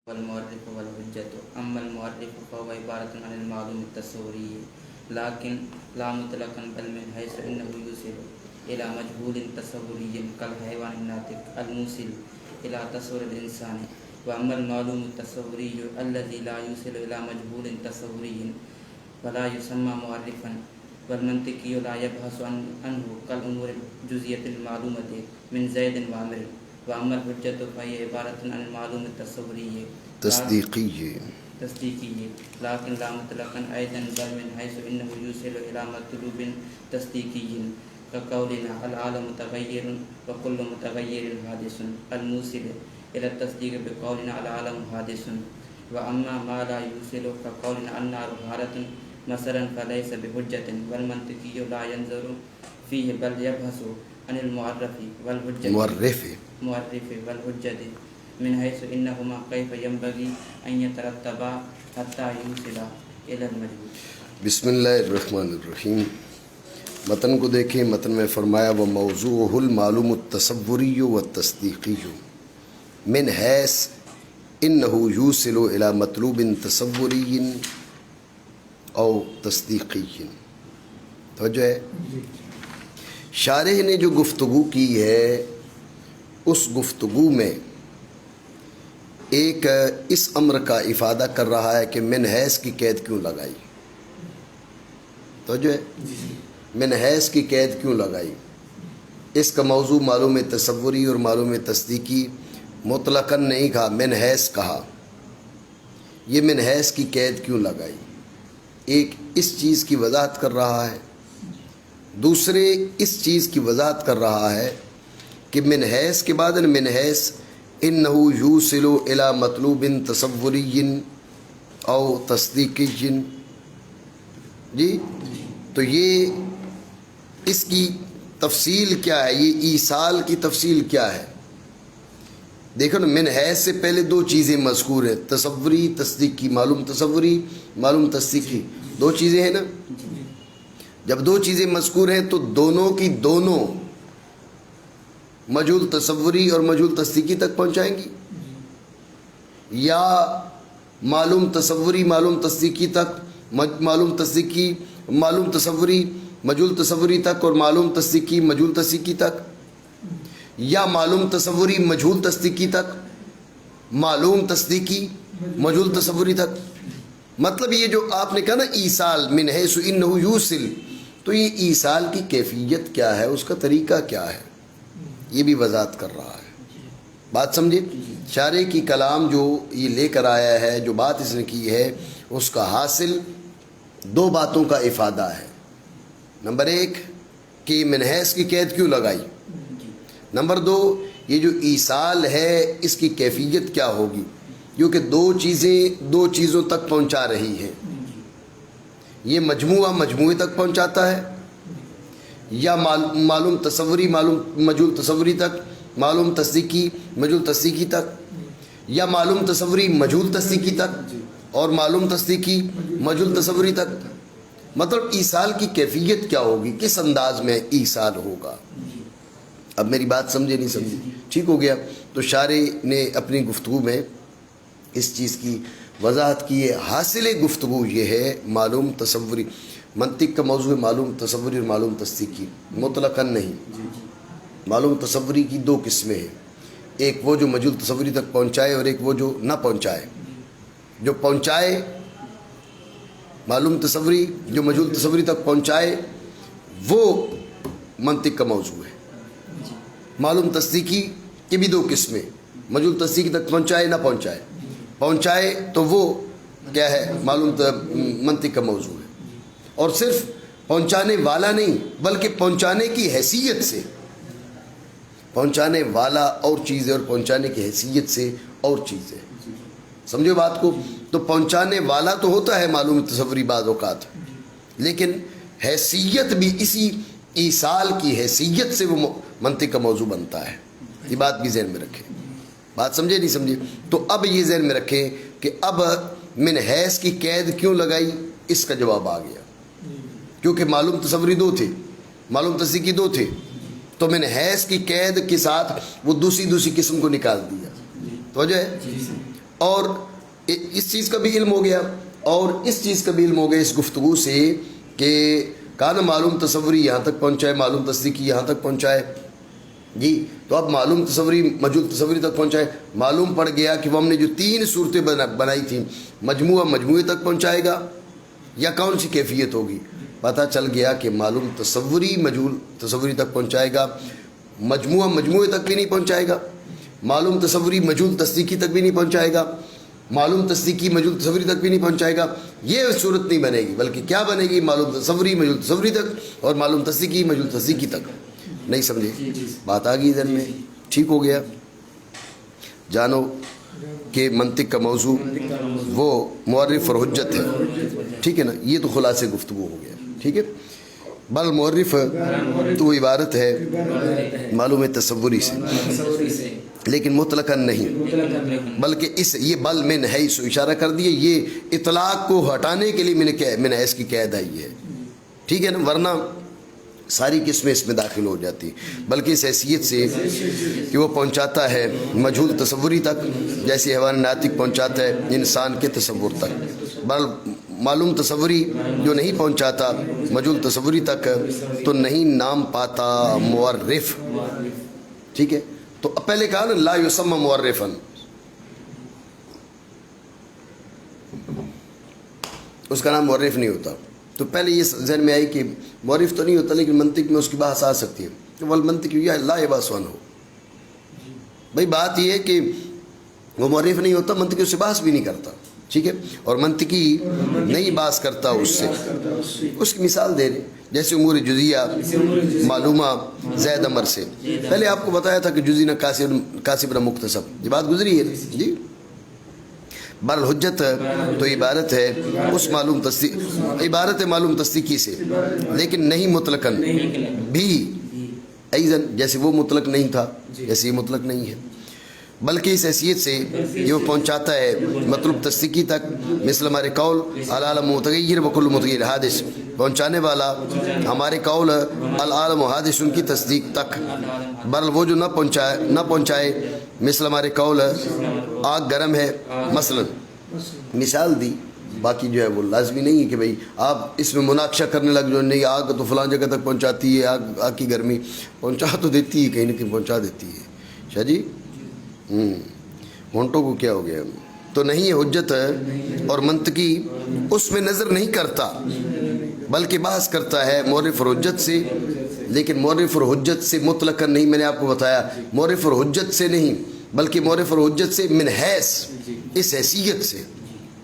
والمؤرخ والحجة. أما المؤرخ فهو عبارة عن المعلوم التصوري لكن لا مطلقا بل من حيث إنه يوصل إلى مجهول تصوري كالحيوان الناطق الموصل إلى تصور الإنسان. وأما المعلوم التصوري الذي لا يوصل إلى مجهول تصوري ولا يسمى مؤرخا والمنطقي لا يبحث عنه كالأمور الجزئية المعلومة من زيد وعمر. وأما الحجة فهي عبارة عن المعلوم التصوري تصديقي لكن لا مطلقا أيضا بل من حيث إنه يوصل إلى مطلوب تصديقي كقولنا العالم متغير وكل متغير حادث الموصل إلى التصديق بقولنا العالم حادث. وأما ما لا يوصل كقولنا النار حارة مثلا فليس بحجة والمنطقي لا ينظر فيه بل يبحث عن المعرف والحجة والحجة من حيث إنهما كيف ينبغي أن يترتبا حتى يوصلا إلى المجهول. بسم اللہ الرحمن الرحیم. متن کو دیکھیں. متن میں فرمایا وہ موضوع المعلوم التصوری و تصدیقی من حیث انہ یوصل الی مطلوب تصوری او تصدیقی. توجہ ہے. شارح نے جو گفتگو کی ہے اس گفتگو میں ایک اس امر کا افادہ کر رہا ہے کہ من حیث کی قید کیوں لگائی. توجہ ہے. من حیث کی قید کیوں لگائی. اس کا موضوع معلوم تصوری اور معلوم تصدیقی مطلقاً نہیں کہا، من حیث کہا. یہ من حیث کی قید کیوں لگائی؟ ایک اس چیز کی وضاحت کر رہا ہے، دوسرے اس چیز کی وضاحت کر رہا ہے کہ من حیث کے بعد من حیث انہ یوصل الی مطلوب تصوری او تصدیقی. جی تو یہ اس کی تفصیل کیا ہے، یہ ایصال کی تفصیل کیا ہے؟ دیکھو نا، من حیث سے پہلے دو چیزیں مذکور ہیں، تصوری تصدیقی. معلوم تصوری معلوم تصدیقی دو چیزیں ہیں نا. جب دو چیزیں مذکور ہیں تو دونوں کی دونوں مجہول تصوری اور مجہول تصدیقی تک پہنچائیں گی، یا معلوم تصوری معلوم تصدیقی تک، معلوم تصدیقی معلوم تصوری مجہول تصوری تک، اور معلوم تصدیقی مجہول تصدیقی تک، یا معلوم تصوری مجہول تصدیقی تک، معلوم تصدیقی مجہول تصوری تک. مطلب یہ جو آپ نے کہا نا ایصال من حیث انہ یوصل، تو یہ ایصال کی کیفیت کیا ہے، اس کا طریقہ کیا ہے، یہ بھی وضاحت کر رہا ہے. بات سمجھے. شارح کی کلام جو یہ لے کر آیا ہے، جو بات اس نے کی ہے، اس کا حاصل دو باتوں کا افادہ ہے. نمبر ایک کہ من حیث کی قید کیوں لگائی. نمبر دو یہ جو ایصال ہے اس کی کیفیت کیا ہوگی، کیونکہ دو چیزیں دو چیزوں تک پہنچا رہی ہیں. یہ مجموعہ مجموعے تک پہنچاتا ہے، یا معلوم تصوری معلوم مجہول تصوری تک، معلوم تصدیقی مجہول تصدیقی تک، یا معلوم تصوری مجہول تصدیقی تک اور معلوم تصدیقی مجہول تصوری تک. مطلب ایصال کی کیفیت کیا ہوگی، کس انداز میں ایصال ہوگا. اب میری بات سمجھے نہیں سمجھے؟ ٹھیک ہو گیا. تو شارح نے اپنی گفتگو میں اس چیز کی وضاحت کی ہے. حاصل گفتگو یہ ہے معلوم تصوری. منطق کا موضوع معلوم تصوری اور معلوم تصدیقی، مطلقاً نہیں. معلوم تصوری کی دو قسمیں ہیں، ایک وہ جو مجہول تصوری تک پہنچائے اور ایک وہ جو نہ پہنچائے. جو پہنچائے معلوم تصوری، جو مجہول تصوری تک پہنچائے وہ منطق کا موضوع ہے. معلوم تصدیقی کی بھی دو قسمیں، مجہول تصدیقی تک پہنچائے نہ پہنچائے. پہنچائے تو وہ کیا ہے، معلوم منطق کا موضوع ہے. اور صرف پہنچانے والا نہیں بلکہ پہنچانے کی حیثیت سے. پہنچانے والا اور چیز ہے اور پہنچانے کی حیثیت سے اور چیز ہے. سمجھو بات کو. تو پہنچانے والا تو ہوتا ہے معلوم تصوری بعض اوقات، لیکن حیثیت بھی اسی ایصال کی حیثیت سے وہ منطق کا موضوع بنتا ہے. یہ بات بھی ذہن میں رکھیں. بات سمجھے نہیں سمجھے؟ تو اب یہ ذہن میں رکھیں کہ اب من حیث کی قید کیوں لگائی، اس کا جواب آ گیا. کیونکہ معلوم تصوری دو تھے، معلوم تصدیقی دو تھے، تو من حیث کی قید کے ساتھ وہ دوسری قسم کو نکال دیا. توجہ ہے. اور اس چیز کا بھی علم ہو گیا اور اس چیز کا بھی علم ہو گیا اس گفتگو سے کہ کہا معلوم تصوری یہاں تک پہنچائے، معلوم تصدیقی یہاں تک پہنچائے جی. تو اب معلوم تصوری مجہول تصوری تک پہنچائے. معلوم پڑ گیا کہ وہ ہم نے جو 3 صورتیں بنائی تھیں مجموعہ مجموعے تک پہنچائے گا یا کون سی کیفیت ہوگی. پتہ چل گیا کہ معلوم تصوری مجہول تصوری تک پہنچائے گا، مجموعہ مجموعے تک بھی نہیں پہنچائے گا، معلوم تصوری مجہول تصدیقی تک بھی نہیں پہنچائے گا، معلوم تصدیقی مجہول تصوری تک بھی نہیں پہنچائے گا. یہ صورت نہیں بنے گی، بلکہ کیا بنے گی؟ معلوم تصوری مجہول تصوری تک اور معلوم تصدیقی مجہول تصدیقی تک. نہیں سمجھے؟ بات آ گئی ذہن میں؟ ٹھیک ہو گیا. جانو کہ منطق کا موضوع وہ معرف اور حجت ہے. ٹھیک ہے نا؟ یہ تو خلاصے گفتگو ہو گیا. ٹھیک ہے. بل معرف تو وہ عبارت ہے معلوم تصوری سے، لیکن مطلقاً نہیں، بلکہ یہ بل میں حیث اشارہ کر دیے، یہ اطلاق کو ہٹانے کے لیے میں نے حیث کی قید آئی ہے. ٹھیک ہے نا؟ ورنہ ساری قسمیں اس میں داخل ہو جاتی، بلکہ اس حیثیت سے کہ وہ پہنچاتا ہے مجہول تصوری تک، جیسے حیوان ناطق پہنچاتا ہے انسان کے تصور تک. بل معلوم تصوری جو نہیں پہنچاتا مجہول تصوری تک تو نہیں نام پاتا معرف. ٹھیک ہے. تو پہلے کہا نا لا یسمى معرفا، اس کا نام معرف نہیں ہوتا. تو پہلے یہ ذہن میں آئی کہ معرف تو نہیں ہوتا لیکن منطق میں اس کی بحث آ سکتی ہے. والمنطق یا لا یبحث عنہ. بھائی بات یہ ہے کہ وہ معرف نہیں ہوتا، منطقی اس سے بحث بھی نہیں کرتا. ٹھیک ہے. اور منطقی نہیں بحث کرتا اس سے. اس کی مثال دے رہے جیسے امور جزیہ معلومہ زید امر سے. پہلے آپ کو بتایا تھا کہ جزی نہ کاسب نہ مکتسب، یہ بات گزری ہے جی. بل حجت تو عبارت ہے اس عبارت ہے معلوم تصدیقی سے، لیکن نہیں مطلقاً بھی ایزن، جیسے وہ مطلق نہیں تھا جیسے یہ مطلق نہیں ہے، بلکہ اس حیثیت سے یہ وہ پہنچاتا ہے مطلوب تصدیقی تک. مثل ہمارے قول العالم متغیر وکل متغیر حادث، پہنچانے والا ہمارے قول العالم حادث ان کی تصدیق تک. بل وہ جو نہ پہنچائے مثل ہمارے قول آگ گرم ہے مثلا، مثال دی. باقی جو ہے وہ لازمی نہیں ہے کہ بھئی آپ اس میں مناقشہ کرنے لگ جو نہیں آگ تو فلاں جگہ تک پہنچاتی ہے، آگ کی گرمی پہنچا تو دیتی ہے، کہیں نہ کہیں پہنچا دیتی ہے. شاہ جی ہونٹوں کو کیا ہو گیا؟ تو نہیں ہے حجت ہے اور منطقی اس میں نظر نہیں کرتا، بلکہ بحث کرتا ہے معرف اور حجت سے، لیکن معرف اور حجت سے مطلقاً نہیں. میں نے آپ کو بتایا معرف اور حجت سے نہیں، بلکہ معرف اور حجت سے من حیث، اس حیثیت سے.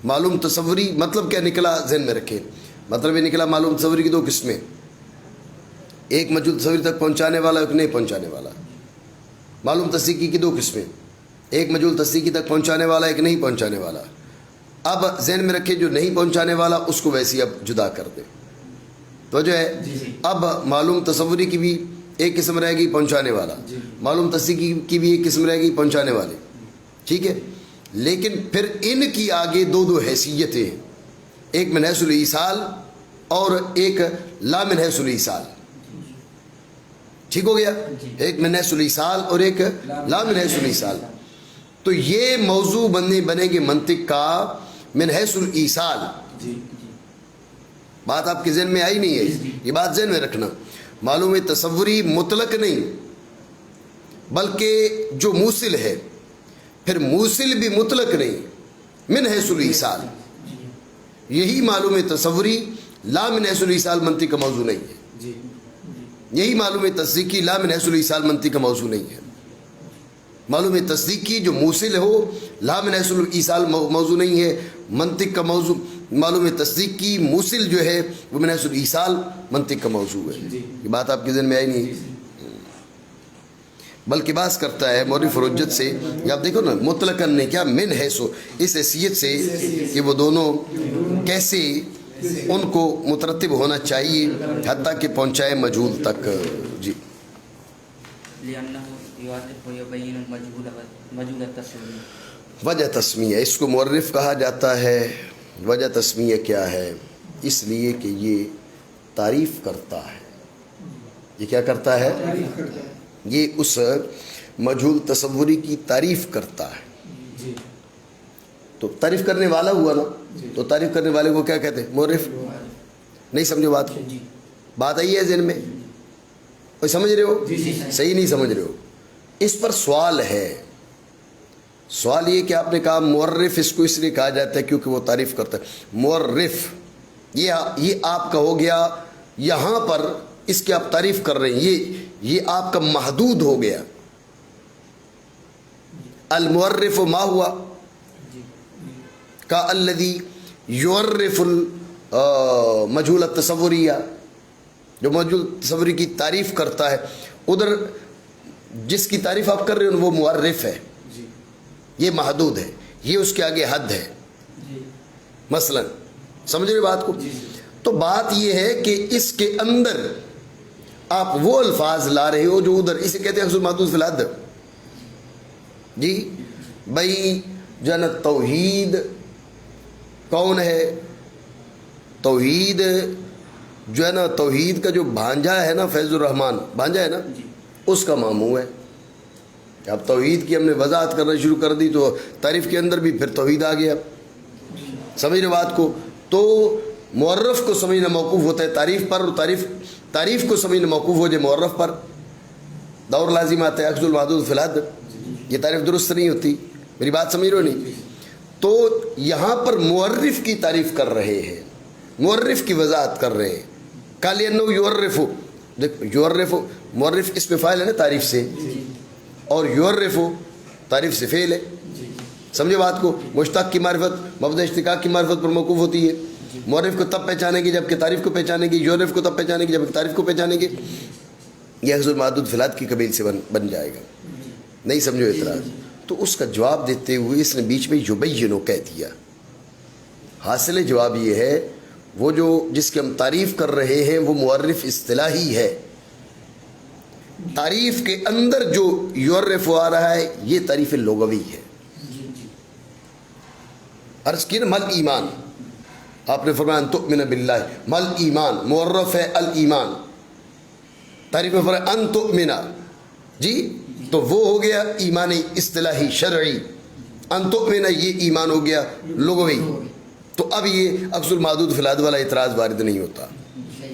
معلوم تصوری مطلب کیا نکلا ذہن میں رکھیں. مطلب یہ نکلا معلوم تصوری کی 2 قسمیں، ایک مجہول تصوری تک پہنچانے والا، ایک نہیں پہنچانے والا. معلوم تصدیقی کی 2 قسمیں، ایک مجہول تصدیقی تک پہنچانے والا، ایک نہیں پہنچانے والا. اب ذہن میں رکھے جو نہیں پہنچانے والا اس کو ویسے اب جدا کر دے. تو جو ہے اب معلوم تصوری کی بھی ایک قسم رہے گی پہنچانے والا، معلوم تصدیقی کی بھی ایک قسم رہے گی پہنچانے والے. ٹھیک ہے. لیکن پھر ان کی آگے 2 حیثیتیں ہیں، ایک من حیث الایصال اور ایک لا من حیث الایصال. ٹھیک ہو گیا. ایک من حیث الایصال اور ایک لا من حیث الایصال. تو یہ موضوع بنے گے منطق کا من حیث الایصال. بات آپ کے ذہن میں آئی نہیں ہے؟ یہ بات ذہن میں رکھنا. معلوم تصوری مطلق نہیں بلکہ جو موصل ہے، پھر موصل بھی مطلق نہیں، من حیث الایصال. یہی معلوم تصوری لا من حیث الایصال منطق کا موضوع نہیں ہے. یہی معلوم تصدیقی لا من حیث الایصال منطق کا موضوع نہیں ہے. معلوم تصدیقی جو موصل ہو لا من حیث الایصال موضوع نہیں ہے منطق کا موضوع. معلوم تصدیقی موصل جو ہے وہ من حیث الایصال منطق کا موضوع ہے. یہ بات آپ کے ذہن میں آئی نہیں؟ بلکہ بحث کرتا ہے معرف اور حجت سے. یا آپ دیکھو نا مطلقاً نے کیا من حیث اس حیثیت سے کہ وہ دونوں کیسے ان کو مترتب ہونا چاہیے حتیٰ کہ پہنچائے مجہول تک. جی وجہ تسمیہ، اس کو معرف کہا جاتا ہے. وجہ تسمیہ کیا ہے؟ اس لیے کہ یہ تعریف کرتا ہے. یہ کیا کرتا ہے؟ یہ اس مجہول تصوری کی تعریف کرتا ہے. تو تعریف کرنے والا ہوا نا, تو تعریف کرنے والے کو کیا کہتے ہیں؟ مورف. نہیں سمجھو بات کو؟ بات آئی ہے ذہن میں؟ کوئی سمجھ رہے ہو؟ صحیح نہیں سمجھ رہے ہو؟ اس پر سوال ہے. سوال یہ کہ آپ نے کہا مورف اس کو اس لیے کہا جاتا ہے کیونکہ وہ تعریف کرتا ہے. مورف یہ آپ کا ہو گیا, یہاں پر اس کی آپ تعریف کر رہے ہیں, یہ آپ کا محدود ہو گیا. المورف ما ہوا کا الذی یعرف المجہول التصوریہ, جو مجہول تصوری کی تعریف کرتا ہے. ادھر جس کی تعریف آپ کر رہے ہیں وہ معرف ہے, یہ محدود ہے, یہ اس کے آگے حد ہے. مثلا سمجھ رہے بات کو؟ تو بات یہ ہے کہ اس کے اندر آپ وہ الفاظ لا رہے ہو جو ادھر, اسے کہتے ہیں حصول محدود فی الحد. جی بھائی جنت توحید کون ہے؟ توحید جو ہے نا, توحید کا جو بھانجا ہے نا, فیض الرحمان بھانجا ہے نا, اس کا ماموں ہے. اب توحید کی ہم نے وضاحت کرنا شروع کر دی تو تعریف کے اندر بھی پھر توحید آ گیا. سمجھ رہے بات کو؟ تو معرف کو سمجھنا موقوف ہوتا ہے تعریف پر, اور تعریف کو سمجھنا موقوف ہو جائے معرف پر. دور لازم آتا ہے اخذ المحدود فی الحد. یہ تعریف درست نہیں ہوتی. میری بات سمجھ رہے ہو نہیں؟ تو یہاں پر معرف کی تعریف کر رہے ہیں, معرف کی وضاحت کر رہے ہیں. قال انه یعرف, یعرف معرف اس میں فاعل ہے نا تعریف سے, اور یعرف تعریف سے فعل ہے. سمجھے بات کو؟ مشتق کی معرفت مبدا اشتقاق کی معرفت پر موقوف ہوتی ہے. معرف کو تب پہچانیں گے جبکہ تعریف کو پہچانیں گے, یعرف کو تب پہچانیں گے جبکہ تعریف کو پہچانیں گے. یہ حضور محدود فی الحد کی قبیل سے بن جائے گا. نہیں سمجھو اعتراض؟ تو اس کا جواب دیتے ہوئے اس نے بیچ میں یبینو کہہ دیا. حاصل جواب یہ ہے وہ جو جس کی ہم تعریف کر رہے ہیں وہ معرف اصطلاحی ہے. تعریف کے اندر جو یعرف آ رہا ہے یہ تعریف لغوی ہے. عرض کی نا مل ایمان, آپ نے فرمایا ان تؤمن باللہ, مل ایمان معرف ہے الایمان. تعریف میں فرمایا ان تؤمن, جی تو وہ ہو گیا ایمان اصطلاحی شرعی. ان تؤمن یہ ایمان ہو گیا لغوی. تو اب یہ اخذ المحدود فی الحد والا اعتراض وارد نہیں ہوتا.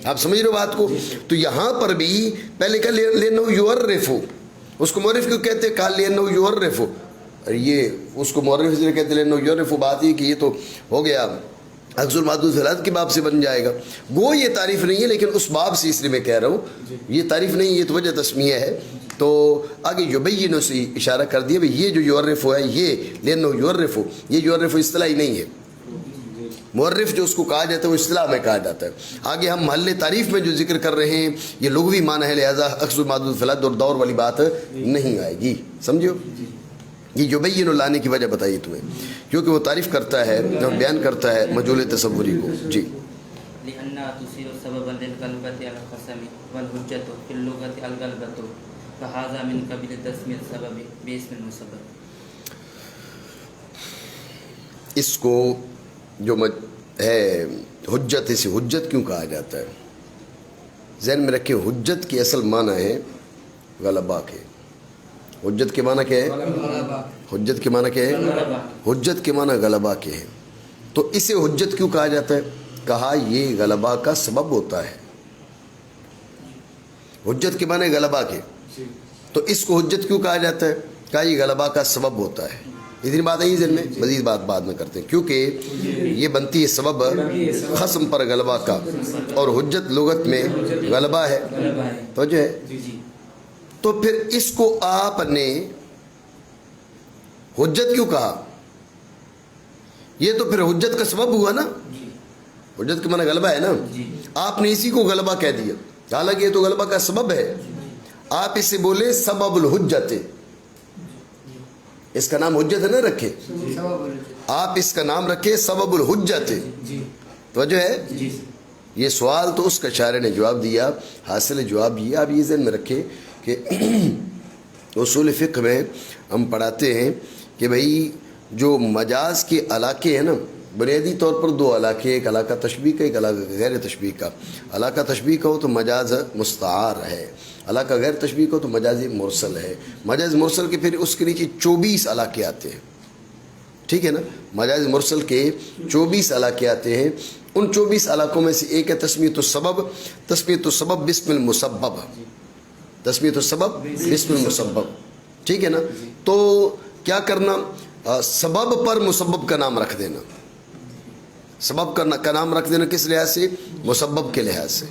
آپ سمجھ رہے ہو بات کو؟ تو یہاں پر بھی پہلے کہ لأنه یعرف, اس کو معرف کیوں کہتے ہیں؟ کہا لأنه یعرف, یہ اس کو معرف اس لیے کہتے ہیں لأنه یعرف. بات یہ کہ یہ تو ہو گیا اخذ المحدود فی الحد کے باب سے بن جائے گا. گو یہ تعریف نہیں ہے لیکن اس باب سے اس لیے میں کہہ رہا ہوں یہ تعریف نہیں, یہ تو وجہ تسمیہ ہے. تو آگے یبینو سے اشارہ کر دیا بھئی یہ جو یعرف ہے یہ لأنه یعرف, یہ یعرف اصطلاحی نہیں ہے. معرف جو اس کو کہا جاتا ہے وہ اصطلاح میں کہا جاتا ہے. آگے ہم محل تعریف میں جو ذکر کر رہے ہیں یہ لغوی معنی ہے, لہذا اخذ المحدود فی الحد اور دور والی بات نہیں آئے گی. سمجھو؟ یہ یبین لانے کی وجہ بتائیے تمہیں, کیونکہ وہ تعریف کرتا ہے اور بیان کرتا ہے مجہول تصوری کو. جی لأنها تصير سببا للغلبة على القسم والحجة في اللغة الغلبة فهذا من قبيل تسمية السبب باسم المسبب. اس کو جو ہے حجت, اسے حجت کیوں کہا جاتا ہے؟ ذہن میں رکھیں حجت کی اصل معنی ہے غلبہ کے. حجت کے معنی کیا ہے؟ حجت کے معنی کیا ہے؟ حجت کے معنی غلبہ کے ہیں. تو اسے حجت کیوں کہا جاتا ہے؟ کہا یہ غلبہ کا سبب ہوتا ہے. حجت کے معنی غلبہ کے, تو اس کو حجت کیوں کہا جاتا ہے؟ کہا یہ غلبہ کا سبب ہوتا ہے. اتنی بات آئی ذہن میں, مزید بات بعد میں کرتے ہیں کیونکہ یہ بنتی ہے سبب خصم پر غلبہ کا, اور حجت لغت میں غلبہ ہے. توجہ ہے؟ تو پھر اس کو آپ نے حجت کیوں کہا؟ یہ تو پھر حجت کا سبب ہوا نا. حجت کے معنی غلبہ ہے نا, آپ نے اسی کو غلبہ کہہ دیا, حالانکہ یہ تو غلبہ کا سبب ہے. آپ اسے بولے سبب الحجت, اس کا نام حجت ہے نا رکھے, آپ اس کا نام رکھے سبب الحجت. توجہ ہے؟ یہ سوال تو اس کا شاعر نے جواب دیا. حاصل جواب یہ, آپ یہ ذہن میں رکھے کہ اصول فقہ میں ہم پڑھاتے ہیں کہ بھئی جو مجاز کے علاقے ہیں نا, بنیادی طور پر دو علاقے, ایک علاقہ تشبیہ کا, ایک علاقہ غیر تشبیہ کا. علاقہ تشبیہ کا ہو تو مجاز مستعار ہے, علاقہ غیر تشبیہ کا ہو تو مجاز مرسل ہے. مجاز مرسل کے پھر اس کے نیچے 24 علاقے آتے ہیں. ٹھیک ہے نا. مجاز مرسل کے 24 علاقے آتے ہیں. ان 24 علاقوں میں سے ایک ہے تسمیۃ السبب. تسمیۃ السبب بسم المسبب. تسمیۃ السبب بسم المسبب. ٹھیک ہے نا. تو کیا کرنا؟ سبب پر مسبب کا نام رکھ دینا. سبب کا نام رکھ دینا کس لحاظ سے؟ مسبب کے لحاظ سے.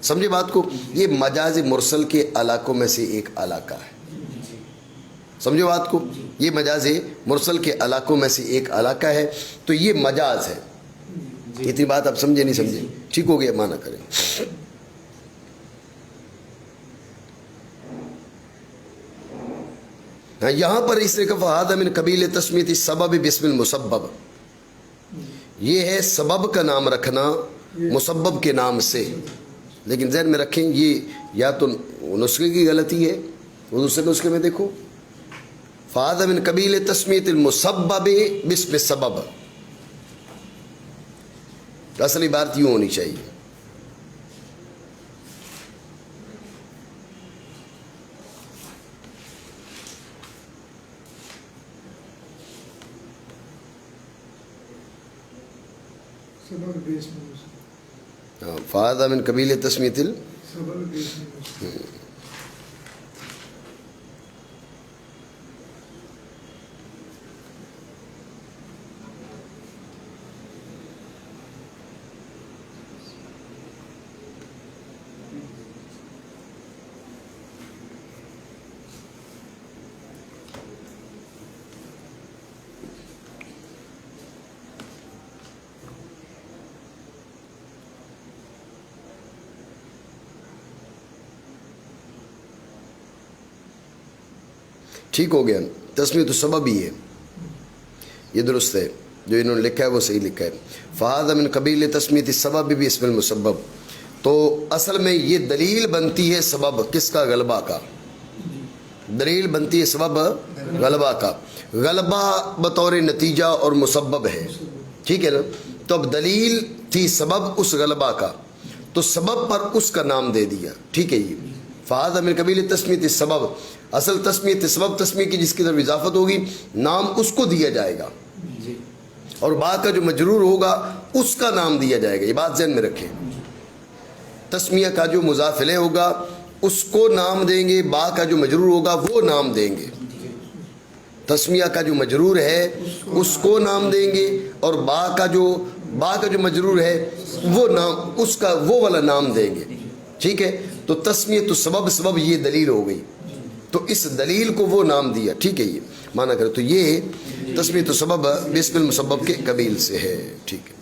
سمجھے بات کو؟ یہ مجاز مرسل کے علاقوں میں سے ایک علاقہ ہے. سمجھے بات کو؟ یہ مجاز مرسل کے علاقوں میں سے ایک علاقہ ہے. تو یہ مجاز ہے. اتنی بات آپ سمجھے نہیں سمجھے؟ ٹھیک ہو گیا، مانا کریں. یہاں پر اس نے کہا فہذا من قبیل تسمیۃ السبب بسم المسبب. یہ ہے سبب کا نام رکھنا مسبب کے نام سے. لیکن ذہن میں رکھیں یہ یا تو نسخے کی غلطی ہے. وہ دوسرے نسخے میں دیکھو فہذا من قبیل تسمیۃ المسبب بسم السبب. اصل عبارت یوں ہونی چاہیے. فہذا من قبیل تسمیۃ ٹھیک ہو گیا. تسمیۃ السبب ہی ہے، یہ درست ہے. جو انہوں نے لکھا ہے وہ صحیح لکھا ہے. فہذا من قبیل تسمیۃ السبب باسم المسبب. تو اصل میں یہ دلیل بنتی ہے سبب کس کا؟ غلبہ کا. دلیل بنتی ہے سبب غلبہ کا. غلبہ بطور نتیجہ اور مسبب ہے. ٹھیک ہے نا. تو اب دلیل تھی سبب اس غلبہ کا، تو سبب پر اس کا نام دے دیا. ٹھیک ہے. یہ فہذا من قبیل تسمیۃ السبب. اصل تسمیۃ سبب تسمیہ کی جس کی طرف اضافت ہوگی نام اس کو دیا جائے گا، اور با کا جو مجرور ہوگا اس کا نام دیا جائے گا. یہ بات ذہن میں رکھیں. تسمیہ کا جو مضاف الیہ ہوگا اس کو نام دیں گے، با کا جو مجرور ہوگا وہ نام دیں گے. تسمیہ کا جو مجرور ہے اس کو نام دیں گے، اور با کا جو مجرور ہے وہ نام اس کا وہ والا نام دیں گے. ٹھیک ہے. تو تسمیۃ السبب سبب یہ دلیل ہو گئی، تو اس دلیل کو وہ نام دیا. ٹھیک ہے. یہ مانا کرے تو یہ تسمیۃ السبب بسم المسبب کے قبیل سے ہے. ٹھیک ہے.